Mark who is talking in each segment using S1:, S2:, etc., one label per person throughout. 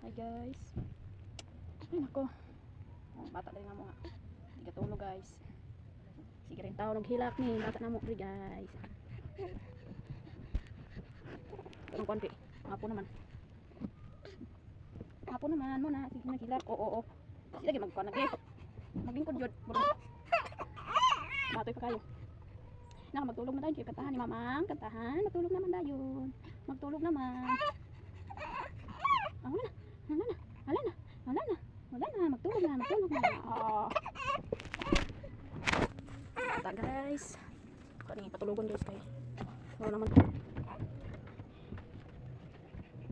S1: Hi guys. Ay nako. Bata na rin nga mo nga. Hindi ka tulog guys. Sige rin tao naghilak ni. Bata na mo rin guys. Anong konti? Hapon naman. Hapon naman mo na. Sige naghilak. Oo. Sige lagi magkuhan lagi. Maging kudyod. Matoy pa kayo. Naka magtulog na tayo. Kantahan ni mamang. Kantahan. Magtulog naman tayo. Magtulog naman. Wala na, magtulog na. Bata guys. Kani patulugon guys kay. Wala naman.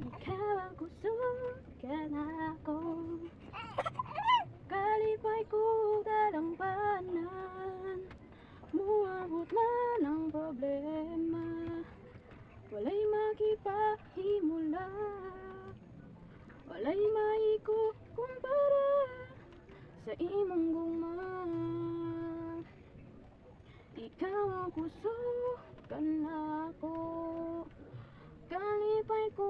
S1: Ikaw ang kusugan ako. Kalipay ko dalangpanan. Muabot man ang problema. Walay makipahimula. Walay maiko kumpara sa imong guma. Ikaw ang kusugan ako. Kalipay ko